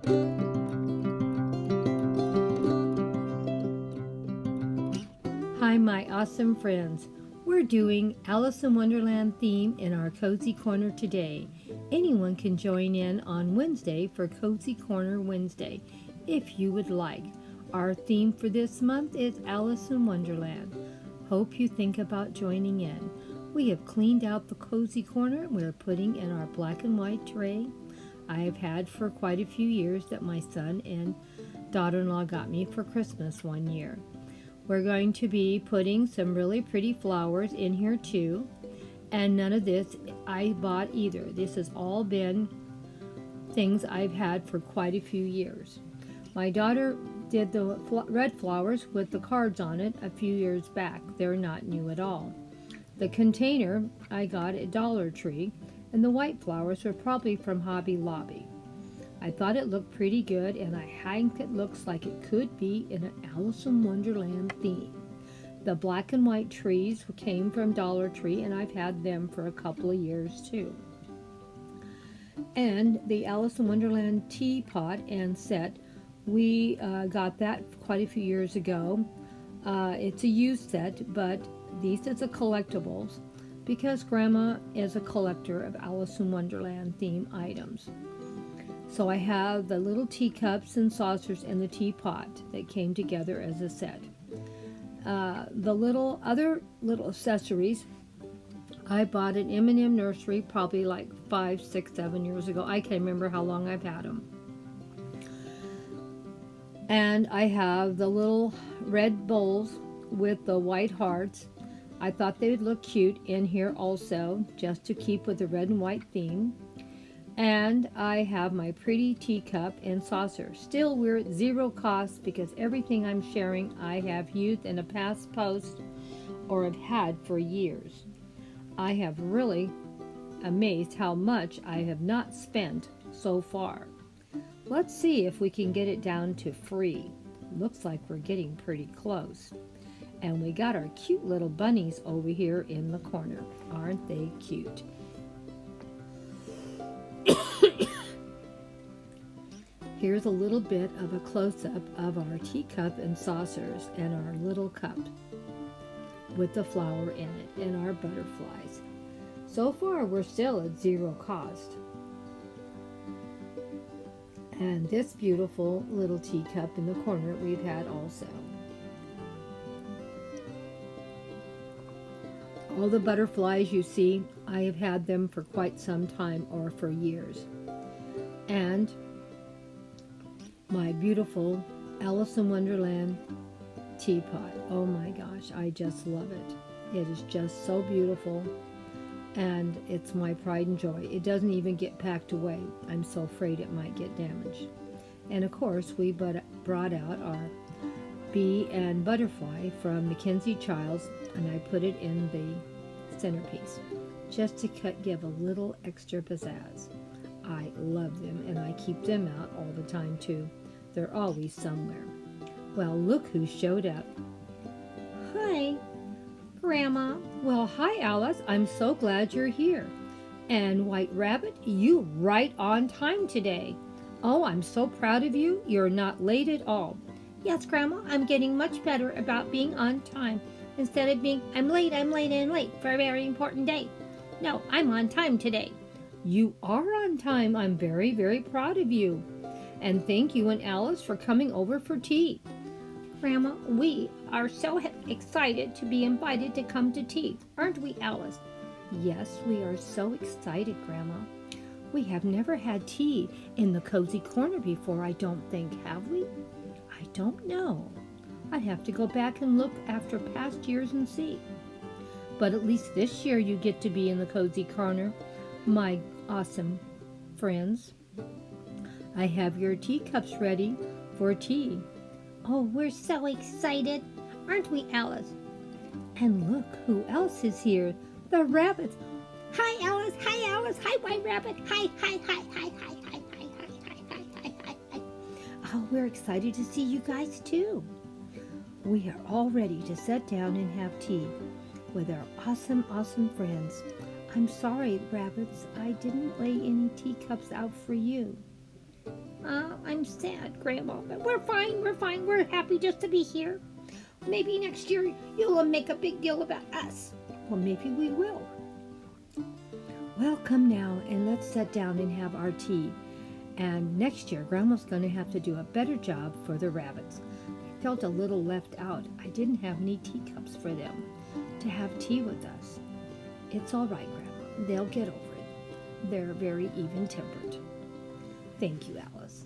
Hi, my awesome friends. We're doing Alice in Wonderland theme in our Cozy Corner today. Anyone can join in on Wednesday for Cozy Corner Wednesday if you would like. Our theme for this month is Alice in Wonderland. Hope you think about joining in. We have cleaned out the Cozy Corner we're putting in our black and white tray I have had for quite a few years that my son and daughter-in-law got me for Christmas one year. We're going to be putting some really pretty flowers in here too, and none of this I bought either. This has all been things I've had for quite a few years. My daughter did the red flowers with the cards on it a few years back. They're not new at all. The container I got at Dollar Tree, and the white flowers were probably from Hobby Lobby. I thought it looked pretty good, and I think it looks like it could be in an Alice in Wonderland theme. The black and white trees came from Dollar Tree, and I've had them for a couple of years too. And the Alice in Wonderland teapot and set, we got that quite a few years ago. It's a used set, but these is a collectibles because Grandma is a collector of Alice in Wonderland theme items. So I have the little teacups and saucers and the teapot that came together as a set. The other little accessories, I bought an M&M nursery probably like 5, 6, 7 years ago. I can't remember how long I've had them. And I have the little red bowls with the white hearts. I thought they would look cute in here also, just to keep with the red and white theme. And I have my pretty teacup and saucer. Still, we're at zero cost because everything I'm sharing I have used in a past post or have had for years. I have really amazed how much I have not spent so far. Let's see if we can get it down to free. Looks like we're getting pretty close. And we got our cute little bunnies over here in the corner. Aren't they cute? Here's a little bit of a close-up of our teacup and saucers and our little cup with the flower in it and our butterflies. So far, we're still at zero cost. And this beautiful little teacup in the corner we've had also. All the butterflies you see, I have had them for quite some time or for years. And my beautiful Alice in Wonderland teapot. Oh my gosh, I just love it. It is just so beautiful, and it's my pride and joy. It doesn't even get packed away. I'm so afraid it might get damaged. And of course, we brought out our bee and butterfly from Mackenzie Childs, and I put it in the centerpiece just to give a little extra pizzazz. I love them, and I keep them out all the time too. They're always somewhere. Well, look who showed up. Hi, Grandma. Well, hi, Alice. I'm so glad you're here. And White Rabbit, you right on time today. Oh, I'm so proud of you. You're not late at all. Yes, Grandma, I'm getting much better about being on time. Instead of being, I'm late for a very important day. No, I'm on time today. You are on time. I'm very, very proud of you. And thank you and Alice for coming over for tea. Grandma, we are so excited to be invited to come to tea. Aren't we, Alice? Yes, we are so excited, Grandma. We have never had tea in the Cozy Corner before, I don't think, have we? I don't know. I'd have to go back and look after past years and see. But at least this year you get to be in the Cozy Corner, my awesome friends. I have your teacups ready for tea. Oh, we're so excited, aren't we, Alice? And look who else is here, the rabbits. Hi, Alice. Hi, Alice. Hi, White Rabbit. Hi, hi, hi, hi, hi, hi, hi, hi, hi, hi, hi, hi, hi. Oh, we're excited to see you guys too. We are all ready to sit down and have tea with our awesome, awesome friends. I'm sorry, rabbits, I didn't lay any teacups out for you. I'm sad, Grandma, but we're fine, we're happy just to be here. Maybe next year you'll make a big deal about us. Well, maybe we will. Well, come now and let's sit down and have our tea. And next year, Grandma's going to have to do a better job for the rabbits. I felt a little left out. I didn't have any teacups for them to have tea with us. It's all right, Grandma. They'll get over it. They're very even-tempered. Thank you, Alice.